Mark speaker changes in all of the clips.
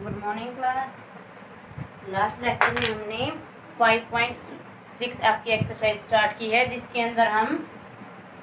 Speaker 1: Good morning class. Last lecture में हमने 5.6 आपकी एक्सरसाइज स्टार्ट की है, जिसके अंदर हम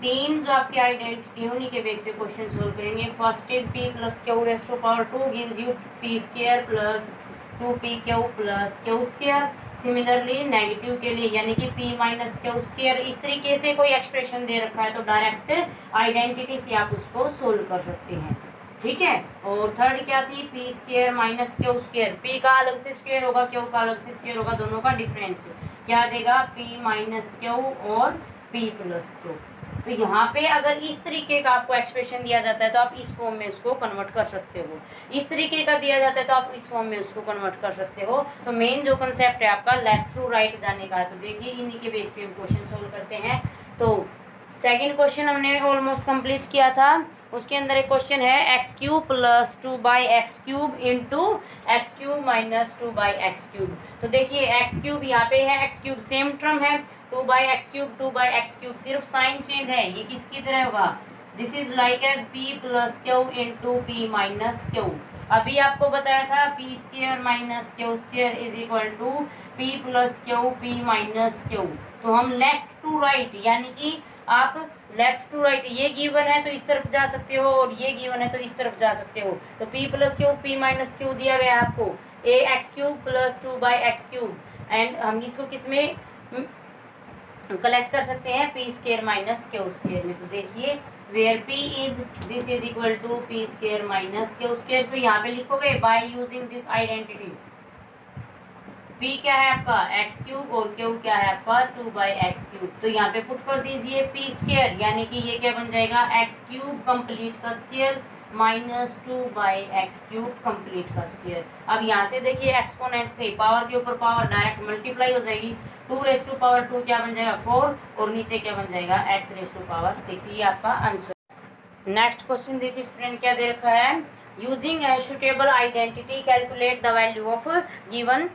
Speaker 1: तीन जो आपकी आइडेंटिटी उन्हीं के बेस पे क्वेश्चन सोल्व करेंगे। First is p plus q raised to power 2 gives you p square plus 2pq plus q square. Similarly negative के लिए यानी कि p माइनस क्यू स्क्वायर, इस तरीके से कोई एक्सप्रेशन दे रखा है तो डायरेक्ट आइडेंटिटी से आप उसको सोल्व कर सकते हैं, ठीक है। और थर्ड क्या थी, P square minus q square. P का अलग से स्क्वायर होगा, क्यू का अलग से स्क्वायर होगा, दोनों का डिफरेंस क्या देगा, पी माइनस क्यू और पी प्लस क्यू। तो यहाँ पे अगर इस तरीके का आपको एक्सप्रेशन दिया जाता है तो आप इस फॉर्म में उसको कन्वर्ट कर सकते हो, इस तरीके का दिया जाता है तो आप इस फॉर्म में उसको कन्वर्ट कर सकते हो। तो मेन जो कंसेप्ट है आपका लेफ्ट टू राइट जाने का है। तो देखिए इन्हीं के बेस पे हम क्वेश्चन सोल्व करते हैं। तो सेकेंड क्वेश्चन हमने ऑलमोस्ट कंप्लीट किया था। उसके अंदर एक क्वेश्चन है x cube plus 2/x³ into x cube minus 2/x³। तो देखिए एक्स क्यूब यहाँ पे है, एक्स क्यूब सेम टर्म है, 2/x³ सिर्फ साइन चेंज है। ये किसकी तरह होगा, this is like as p plus q into p minus q. अभी आपको बताया था p square minus q square is equal to p plus q p minus q. तो हम लेफ्ट टू राइट यानी कि आप लेफ्ट टू राइट, ये गिवन है तो इस तरफ जा सकते हो और ये गिवन है तो इस तरफ जा सकते हो। तो p plus q p minus Q दिया गया है आपको, ax³ प्लस 2/x³ एंड हम इसको किसमें कलेक्ट कर सकते हैं, p square minus q square में। तो देखिए where p is this is equal to p square minus q square. So यहाँ पे लिखोगे by using this identity, p क्या है आपका x³ और q क्या है आपका 2/x³। तो यहाँ पे पुट कर दीजिए p स्क्वायर यानी कि ये क्या बन जाएगा, x³ कंप्लीट का स्क्वायर माइनस 2/x³ कंप्लीट का स्क्वायर। अब यहाँ से देखिए एक्सपोनेंट से पावर के ऊपर पावर डायरेक्ट मल्टीप्लाई हो जाएगी, 2⁻² क्या बन जाएगा 4 और नीचे क्या बन जाएगा x⁻⁶। ये आपका आंसर। नेक्स्ट क्वेश्चन देखिए स्टूडेंट क्या दे रखा है, using a suitable identity calculate the value of given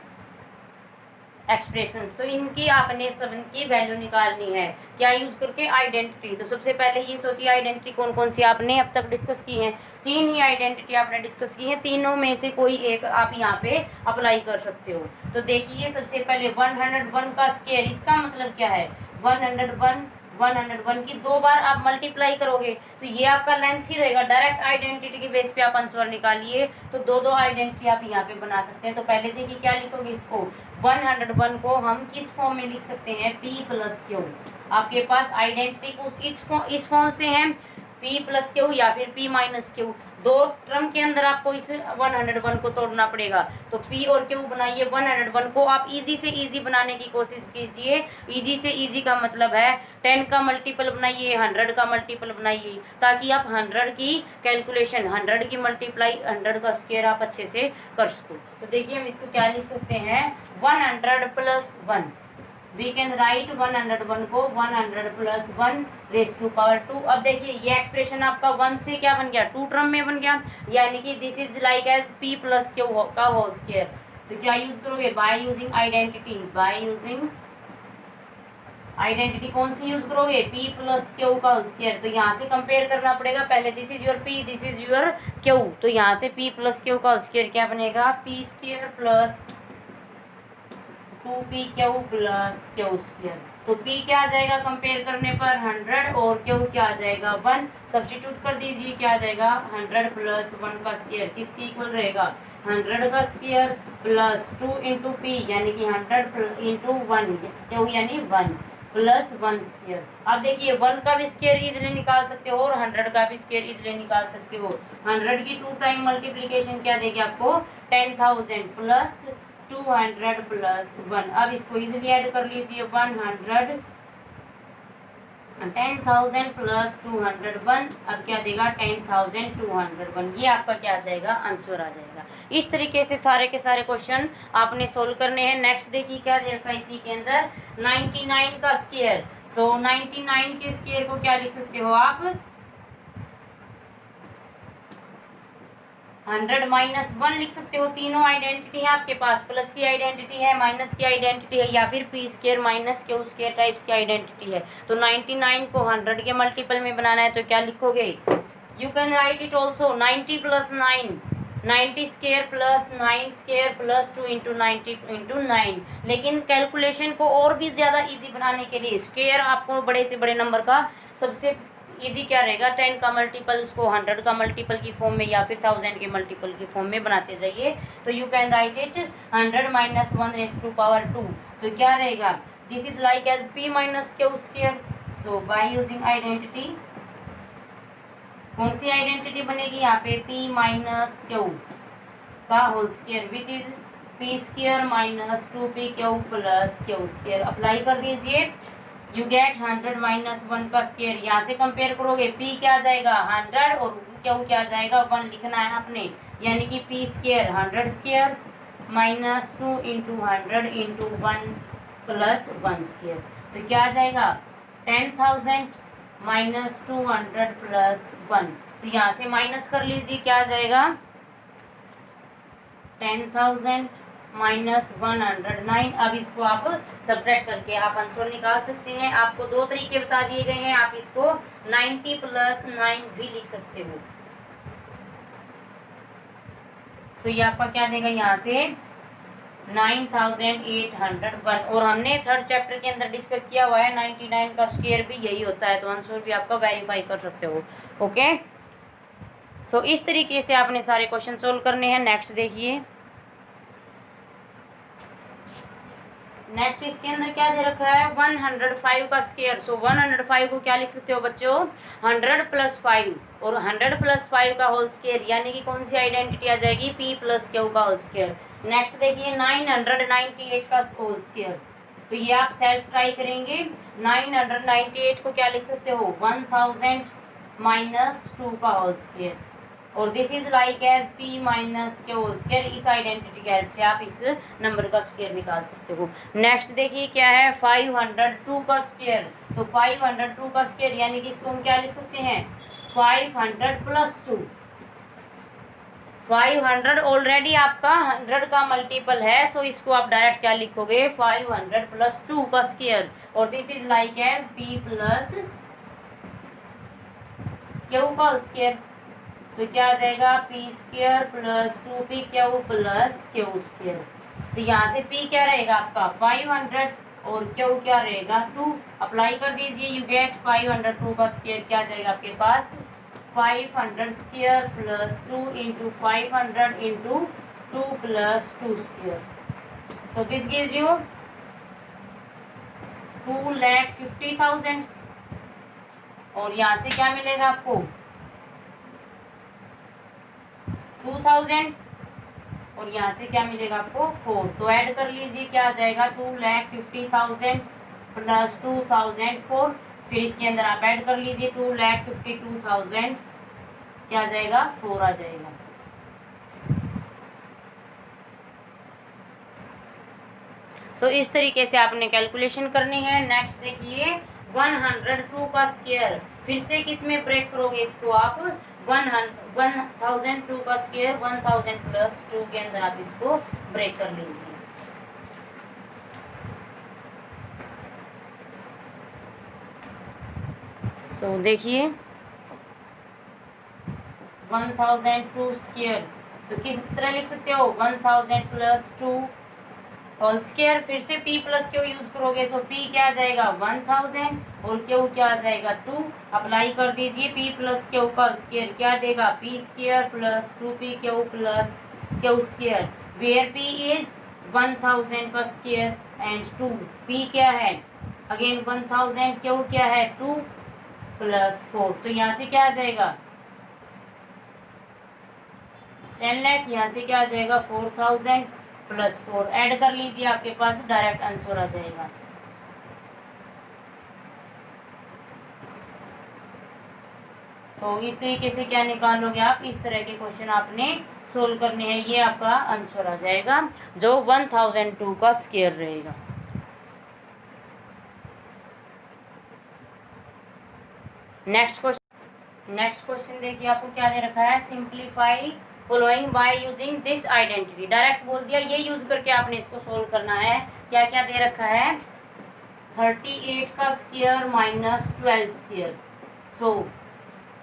Speaker 1: expressions. तो इनकी आपने सब की वैल्यू निकालनी है, क्या यूज करके, आइडेंटिटी। तो सबसे पहले ये सोचिए आइडेंटिटी कौन कौन सी आपने अब तक डिस्कस की है, तीन ही आइडेंटिटी आपने डिस्कस की है, तीनों में से कोई एक आप यहाँ पे अप्लाई कर सकते हो। तो देखिए सबसे पहले 101 का स्क्वायर, इसका मतलब क्या है, 101 की दो बार आप मल्टीप्लाई करोगे तो ये आपका लेंथ ही रहेगा। डायरेक्ट आइडेंटिटी के बेस पे आप आंसर निकालिए तो दो आइडेंटिटी आप यहाँ पे बना सकते हैं। तो पहले देखिए क्या लिखोगे, इसको 101 को हम किस फॉर्म में लिख सकते हैं, p प्लस क्यू। आपके पास आइडेंटिटी उस इस फॉर्म से है, p प्लस क्यू या फिर p माइनस क्यू। दो टर्म के अंदर आपको इस 101 को तोड़ना पड़ेगा। तो p और q बनाइए, 101 को आप इजी से इजी बनाने की कोशिश कीजिए। इजी से इजी का मतलब है 10 का मल्टीपल बनाइए, 100 का मल्टीपल बनाइए, ताकि आप 100 की कैलकुलेशन, 100 की मल्टीप्लाई, 100 का स्क्वायर आप अच्छे से कर सको। तो देखिए हम इसको क्या लिख सकते हैं, 100 प्लस 1। वी कैन राइट 101 को 100 प्लस 1 रेज टू पावर 2। अब देखिए ये एक्सप्रेशन आपका 1 से क्या बन गया, 2 टर्म में बन गया, यानी कि this is like as p plus q का होल स्क्वायर। तो क्या यूज करोगे, by using identity, by using identity कौन सी यूज करोगे, p प्लस क्यू का होल स्क्वायर। तो यहाँ से कंपेयर करना पड़ेगा, पहले this is your p, this is your q। तो यहाँ से p प्लस क्यू का होल स्क्वायर क्या बनेगा, p square plus 2pq plus q square. तो p क्या आ जाएगा कंपेयर करने पर 100 और q क्या आ जाएगा 1। सब्स्टिट्यूट कर दीजिए, क्या आ जाएगा 100 प्लस 1 का स्क्वायर किसके इक्वल रहेगा, 100 का स्क्वायर प्लस 2 इंटू p यानी कि 100 इंटू 1 q यानी 1 प्लस 1 स्क्वायर। अब देखिए 1 का भी स्क्वायर इजिली निकाल सकते हो और 100 का भी स्क्वायर इजिली निकाल सकते हो। 100 की 2 टाइम मल्टीप्लीकेशन क्या देगी आपको 10,000 प्लस 200 प्लस 1। अब इसको इजीली ऐड कर लीजिए, 10,000 प्लस 201, अब क्या देगा 10,201। ये आपका क्या आ जाएगा, आंसर आ जाएगा। इस तरीके से सारे के सारे क्वेश्चन आपने सोल्व करने हैं। नेक्स्ट देखिए क्या दे रखा है इसी के अंदर, 99 का स्क्वायर। सो 99 के स्क्वायर को क्या लिख सकते हो आप, 100 माइनस 1 लिख सकते हो। तीनों आइडेंटिटी है आपके पास, प्लस की आइडेंटिटी है, माइनस की आइडेंटिटी है, या फिर p square minus q square types की आइडेंटिटी है। तो 99 को 100 के मल्टीपल में बनाना है तो क्या लिखोगे, you can write it also 90 plus 9 90 square plus 9 square plus 2 into 9, लेकिन कैलकुलेशन को और भी ज़्यादा इजी बनाने के लिए स्क्वायर आपको बड़े से बड़े नंबर का सबसे इजी क्या रहेगा, 10 का मल्टीपल उसको 100 का मल्टीपल की फॉर्म में या फिर 1000 के मल्टीपल की फॉर्म में बनाते जाइए। तो you can write it 100 minus 1 raise to power 2। तो क्या रहेगा, this is like as p minus q square. So by using identity, कौन सी आइडेंटिटी बनेगी यहाँ पे, p माइनस क्यू का whole square which is p square minus 2p q plus q square. Apply कर दीजिए, यू गेट 100 माइनस 1 का square. यहाँ से कंपेयर करोगे p क्या आ जाएगा 100 और क्यू क्या आ जाएगा 1 लिखना है आपने, यानी कि p square 100 square minus 2 into 100 into 1 plus 1 square. तो क्या आ जाएगा 10,000 माइनस 200 प्लस 1। तो यहाँ से माइनस कर लीजिए, क्या आ जाएगा 10,000 माइनस 109। अब इसको आप सब्ट्रैक्ट करके आप आंसर निकाल सकते हैं। आपको दो तरीके बता दिए गए हैं, आप इसको 90 प्लस 9 भी लिख सकते हो। सो ये आपका क्या देगा यहाँ से 9801। और हमने थर्ड चैप्टर के अंदर डिस्कस किया हुआ है 99 का स्क्वायर भी यही होता है, तो आंसर भी आपका वेरीफाई कर सकते हो। ओके, सो इस तरीके से आपने सारे क्वेश्चन सोल्व करने हैं। नेक्स्ट देखिए, नेक्स्ट इसके अंदर क्या दे रखा है 105 का स्क्वायर। सो 105 को क्या लिख सकते हो बच्चों 100 प्लस 5 और 100 प्लस 5 का होल स्क्वायर, यानी कि कौन सी आइडेंटिटी आ जाएगी p प्लस क्यू का होल स्क्वायर। नेक्स्ट देखिए 998 का होल स्क्वायर। तो ये आप सेल्फ ट्राई करेंगे। 998 को क्या लिख सकते हो 1000 माइनस 2 का होल स्क्वायर, और this is like as p minus q whole square. इस आइडेंटिटी की हेल्प से आप इस नंबर का स्क्वायर निकाल सकते हो। नेक्स्ट देखिए क्या है 502 का स्क्वायर। तो 502 का स्क्वायर यानी कि इसको हम क्या लिख सकते हैं 500 प्लस 2। 500 ऑलरेडी आपका 100 का मल्टीपल है, सो इसको आप डायरेक्ट क्या लिखोगे 500 प्लस 2 का स्क्वायर, और this is like as p plus q का होल स्क्वायर। तो क्या आ जाएगा p square plus 2p q plus q square. तो यहाँ से p क्या रहेगा आपका 500 और क्यू क्या रहेगा 2। अप्लाई कर दीजिए, यू गेट 502 का स्क्वायर क्या आ जाएगा आपके पास 500 square plus 2 into 500 into 2 plus 2 square. तो दिस गिव्स यू 2,50,000। और यहाँ से क्या मिलेगा आपको 2000, और यहाँ से क्या मिलेगा आपको 4। तो ऐड कर लीजिए, क्या आ जाएगा 2,50,000 प्लस 2004। फिर इसके अंदर आप ऐड कर लीजिए 2,52,000, क्या आ जाएगा 4 आ जाएगा। सो इस तरीके से आपने कैलकुलेशन करनी है। नेक्स्ट देखिए 102 का स्क्वायर, फिर से किस में ब्रेक करोगे इसको आप 1002 का स्क्वायर 1000 प्लस 2 के अंदर आप इसको ब्रेक कर लीजिए। सो देखिए 1002 स्क्वायर, तो किस तरह लिख सकते हो 1000 प्लस 2 होल स्क्वायर। फिर से p प्लस क्यू यूज करोगे, सो p क्या आ जाएगा 1000 और q क्या आ जाएगा 2। अप्लाई कर दीजिए, p प्लस क्यू का स्क्वायर क्या देगा p square plus 2p q plus q square, where p is 1000 का स्क्वायर एंड 2 p क्या है अगेन 1000, क्यू क्या है 2 प्लस 4। तो यहाँ से क्या आ जाएगा 10 लाख, यहाँ से क्या आ जाएगा 4000 प्लस 4। ऐड कर लीजिए, आपके पास डायरेक्ट आंसर आ जाएगा। तो इस तरीके से क्या निकालोगे आप, इस तरह के क्वेश्चन आपने सोल्व करने हैं, ये आपका आंसर आ जाएगा जो 1002 का स्क्वायर रहेगा। नेक्स्ट क्वेश्चन देखिए आपको क्या दे रखा है simplify following bye using this identity. Direct बोल दिया, ये यूज करके आपने इसको सोल्व करना है। क्या क्या दे रखा है 38 का स्क्वायर माइनस 12 स्क्वायर। सो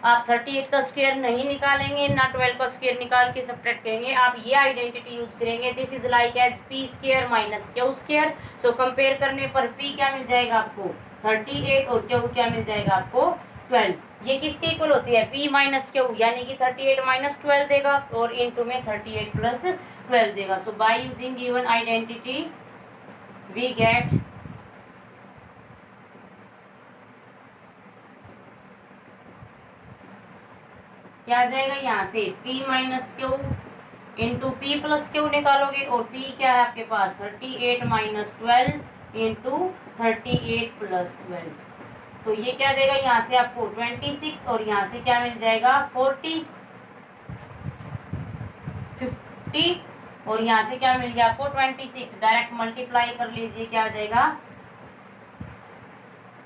Speaker 1: आप 38 का स्क्वायर नहीं निकालेंगे, ना 12 का स्क्वायर निकाल के सब्ट्रैक्ट करेंगे, आप ये आइडेंटिटी यूज करेंगे, this is like as p square minus q square. So compare करने पर पी क्या मिल जाएगा आपको 38 और क्यू क्या मिल जाएगा आपको 12। ये किसके इक्वल होती है पी माइनस क्यू, यानी कि 38 माइनस 12 देगा और इनटू में 38 प्लस 12 देगा। So by using given identity we get क्या आ जाएगा यहाँ से p minus q into p plus q निकालोगे और p क्या है आपके पास 38 माइनस 12 इंटू 38 प्लस 12। तो ये क्या देगा यहाँ से आपको 26 और यहाँ से क्या मिल जाएगा 40 50 और यहाँ से क्या मिल गया आपको 26। डायरेक्ट मल्टीप्लाई कर लीजिए, क्या आ जाएगा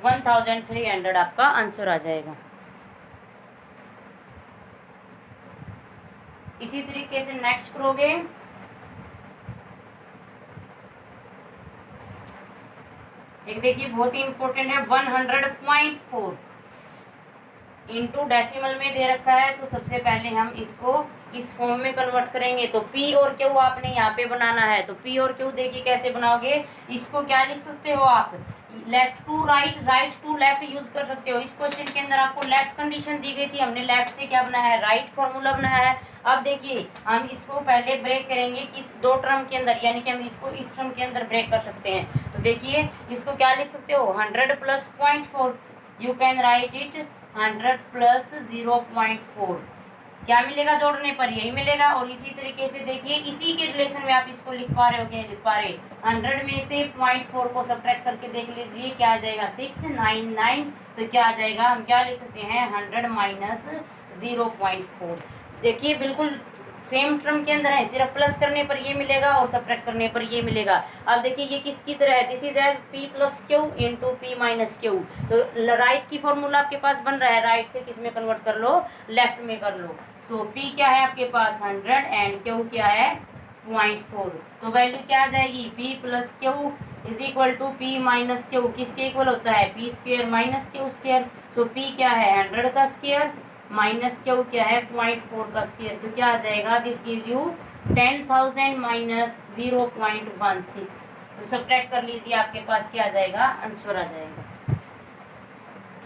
Speaker 1: 1300 आपका आंसर आ जाएगा। इसी तरीके से नेक्स्ट करोगे, एक देखिए बहुत ही इंपॉर्टेंट है 100.4 इंटू डेसिमल में दे रखा है। तो सबसे पहले हम इसको इस फॉर्म में कन्वर्ट करेंगे। तो P और Q आपने यहाँ पे बनाना है। तो P और Q देखिए कैसे बनाओगे, इसको क्या लिख सकते हो आप left to right, right to left use कर सकते हो। इस क्वेश्चन के अंदर आपको लेफ्ट कंडीशन दी गई थी, हमने लेफ्ट से क्या बनाया है राइट फॉर्मूला बनाया है। अब देखिए हम इसको पहले ब्रेक करेंगे किस दो टर्म के अंदर, यानी कि हम इसको इस टर्म के अंदर ब्रेक कर सकते हैं। तो देखिए इसको क्या लिख सकते हो 100 plus 0.4, you can write it 100 plus 0.4। क्या मिलेगा जोड़ने पर यही मिलेगा। और इसी तरीके से देखिए इसी के रिलेशन में आप इसको लिख पा रहे हो क्या लिख पा रहे 100 में से 0.4 को सब्ट्रैक्ट करके देख लीजिए क्या आ जाएगा 699। तो क्या आ जाएगा हम क्या लिख सकते हैं 100 माइनस 0.4। देखिए बिल्कुल सेम टर्म के अंदर है, सिर्फ प्लस करने पर ये मिलेगा और सब्ट्रैक्ट करने पर ये मिलेगा। अब देखिए ये किसकी तरह है, this is as p plus q into p minus q. तो राइट की फॉर्मूला आपके पास बन रहा है, राइट से किस में कन्वर्ट कर लो लेफ्ट में कर लो। सो p क्या है आपके पास 100 एंड q क्या है 0.4। तो वैल्यू क्या आ जाएगी p plus q is equal to p minus q, किसके इक्वल होता है p square minus q square. So p क्या है 100 का स्क्वायर माइनस क्यू क्या है 0.4 का स्क्वायर। तो क्या आ जाएगा दिस गिव्स यू 10,000 माइनस 0.16। तो सब्ट्रैक्ट कर लीजिए आपके पास क्या आ जाएगा आंसर आ जाएगा।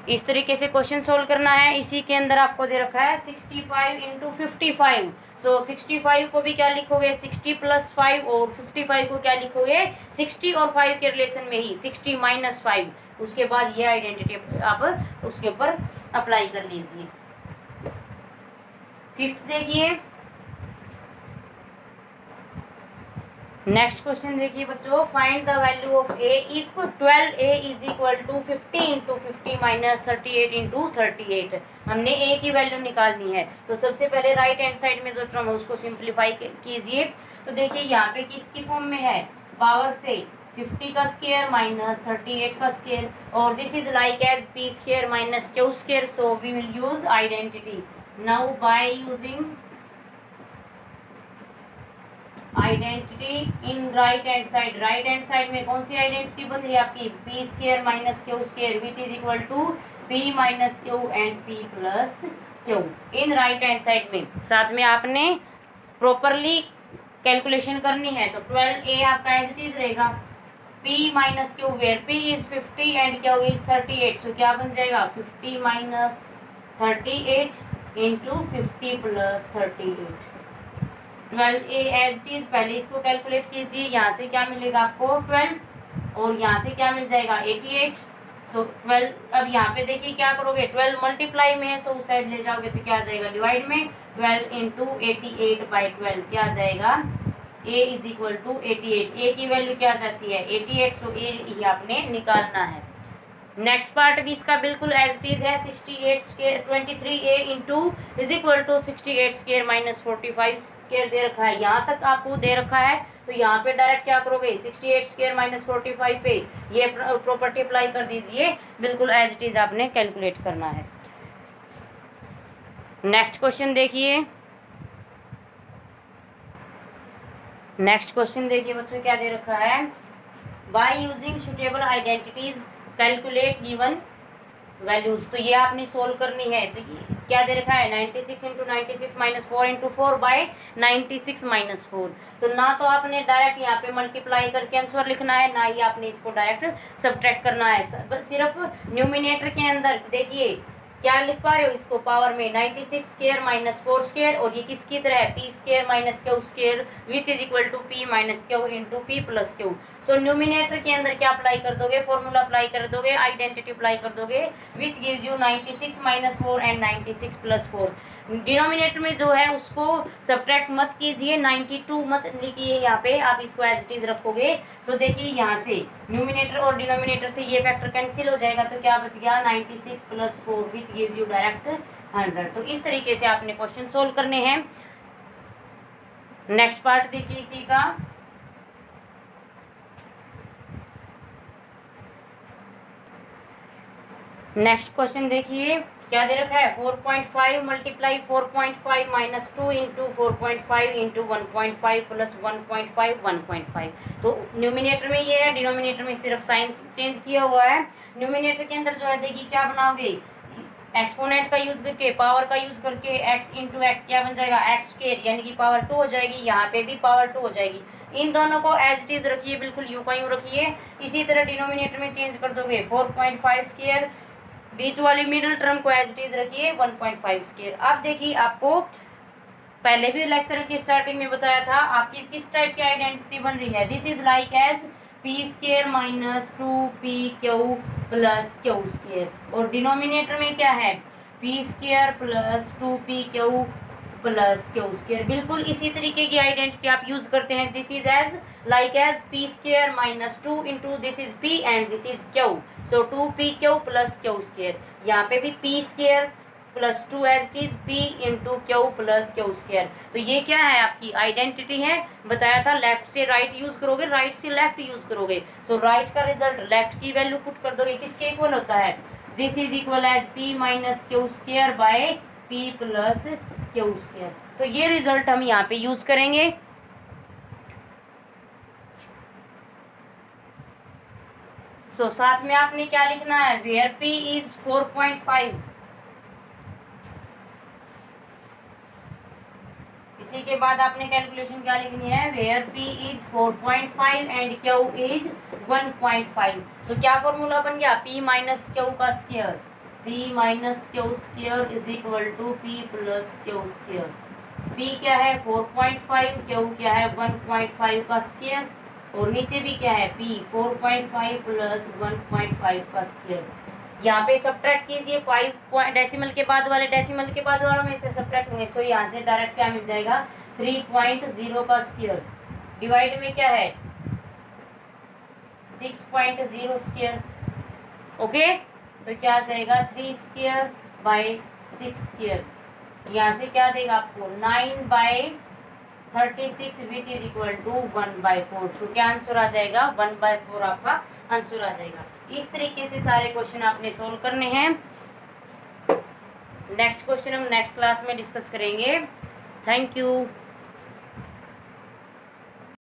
Speaker 1: इस तरीके से क्वेश्चन सोल्व करना है। इसी के अंदर आपको दे रखा है 65 इंटू 55। सो 65 को भी क्या लिखोगे 60 प्लस 5 और 55 को क्या लिखोगे 60 और 5 के रिलेशन में ही 60 माइनस 5। उसके बाद ये आइडेंटिटी आप उसके ऊपर अप्लाई कर लीजिए। फिफ्थ देखिए नेक्स्ट क्वेश्चन देखिए बच्चों, find the value of a if 12a is equal to 50 into 50 minus 38 into 38। हमने a की वैल्यू निकालनी है। तो सबसे पहले राइट हैंड साइड में जो टर्म है उसको सिंप्लीफाई कीजिए। तो देखिए यहाँ पे किसकी फॉर्म में है पावर से 50 का स्क्वायर माइनस 38 का स्क्वायर और this is like as p square minus q square. So we will use identity. Now by using identity in right hand side में कौन सी आइडेंटिटी बन रही है आपकी p square minus q square which is equal to p minus q and p plus q in right hand side में। साथ में आपने प्रॉपरली कैलकुलेशन करनी है। तो 12a आपका एज इट इज रहेगा p minus q where p is 50 and q is 38। So क्या बन जाएगा 50 minus 38 into 50 plus 38। 12a as it is पहले इसको कैलकुलेट कीजिए। यहाँ से क्या मिलेगा आपको 12 और यहाँ से क्या मिल जाएगा 88। सो 12 अब यहाँ पे देखिए क्या करोगे 12 मल्टीप्लाई में है सो उस साइड ले जाओगे तो क्या आ जाएगा डिवाइड में 12 इंटू 88 बाई 12 क्या आ जाएगा a is equal to 88। a की वैल्यू क्या आ जाती है 88। सो a ही आपने निकालना है। नेक्स्ट पार्ट भी इसका बिल्कुल एज इट इज है 68 square 23a into is equal to 68 square minus 45 square दे रखा है। यहाँ तक आपको दे रखा है तो यहाँ पे डायरेक्ट क्या करोगे 68 स्क्वायर माइनस 45 पे ये प्रॉपर्टी अप्लाई कर दीजिए। बिल्कुल एज इट इज आपने कैलकुलेट करना है। नेक्स्ट क्वेश्चन देखिए बच्चों क्या दे रखा है by using suitable identities calculate given values. तो ये आपने सोल्व करनी है। तो क्या दे रखा है 96 into 96 minus 4 into 4 by 96 minus 4। तो ना तो आपने डायरेक्ट यहाँ पे मल्टीप्लाई करके आंसर लिखना है, ना ही आपने इसको डायरेक्ट सब्ट्रैक्ट करना है। सिर्फ न्यूमिनेटर के अंदर देखिए क्या लिख पा रहे हो, इसको पावर में 96 स्क्वायर माइनस 4 स्क्वायर, और ये किसकी तरह है p square minus q square which is equal to p minus q into p plus q. So numerator के अंदर क्या अप्लाई कर दोगे, फॉर्मूला अप्लाई कर दोगे, आइडेंटिटी अप्लाई कर दोगे which gives you 96 minus 4 and 96 plus 4। Denominator में जो है उसको सब्ट्रैक्ट मत कीजिए, 92 मत लिखिए यहाँ पे, आप इसको एज इट इज रखोगे। सो देखिए यहाँ से न्यूमिनेटर और डिनोमिनेटर से ये फैक्टर कैंसिल हो जाएगा, तो क्या बच गया 96 plus 4 which gives you direct 100। तो इस तरीके से आपने क्वेश्चन सोल्व करने हैं। नेक्स्ट पार्ट देखिए इसी का, नेक्स्ट क्वेश्चन देखिए क्या दे रखा है 4.5 multiply 4.5 minus 2 into 4.5 into 1.5 plus 1.5 1.5। तो न्यूमिनेटर में ये है, डिनोमिनेटर में सिर्फ साइन चेंज किया हुआ है। न्यूमिनेटर के अंदर जो है देखिए क्या बनाओगे, एक्सपोनेंट का यूज करके, पावर का यूज करके x इंटू एक्स क्या बन जाएगा x स्क्वायर, यानी कि पावर 2 हो जाएगी, यहाँ पे भी पावर 2 हो जाएगी। इन दोनों को एज इट इज रखिए, बिल्कुल यूं का यूं रखिए। इसी तरह डिनोमिनेटर में चेंज कर दोगे 4.5 स्क्वायर, बीच वाली मिडिल टर्म को एज इट इज रखिए 1.5 स्क्वायर। अब देखिए आपको पहले भी लेक्चर की स्टार्टिंग में बताया था आपकी किस टाइप की आइडेंटिटी बन रही है, this is like as p square minus 2p q plus q square, और डिनोमिनेटर में क्या है p square plus 2p q plus q square. बिल्कुल इसी तरीके की आइडेंटिटी आप यूज करते हैं, this is as like as p square minus 2 into this is p and this is q, so 2p q plus q square. यहाँ पे भी p square plus 2 as it is p into Q plus q square. तो ये क्या है आपकी identity है, बताया था लेफ्ट से राइट यूज करोगे, राइट से लेफ्ट यूज करोगे। सो राइट का रिजल्ट लेफ्ट की वैल्यू पुट कर दोगे, किसके इक्वल होता है, this is equal as p minus q square by p plus q square. तो ये रिजल्ट हम यहाँ पे यूज करेंगे। सो साथ में आपने क्या लिखना है, वेयर p इज 4.5, इसी के बाद आपने कैलकुलेशन क्या लिखनी है, where p is 4.5 and q is 1.5। So क्या फॉर्मूला बन गया, p माइनस क्यू का square, p minus q square is equal to p plus q square. p क्या है 4.5, q क्या है 1.5 का स्क्वायर, और नीचे भी क्या है p 4.5 प्लस 1.5 का स्क्वायर। यहाँ पे सब्ट्रैक्ट कीजिए, 5 डेसिमल के बाद वालों में से सब्ट्रैक्ट होंगे। सो यहाँ से डायरेक्ट क्या मिल जाएगा 3.0 का स्क्वायर, डिवाइड में क्या है 6.0 स्क्वायर। ओके, तो क्या आ जाएगा 3 स्क्वायर बाय 6 स्क्वायर। यहाँ से क्या देगा आपको 9/36 विच इज इक्वल टू 1/4। तो क्या आंसर आ जाएगा 1/4 आपका आंसर आ जाएगा। इस तरीके से सारे क्वेश्चन आपने सोल्व करने हैं। नेक्स्ट क्वेश्चन हम नेक्स्ट क्लास में डिस्कस करेंगे। Thank you.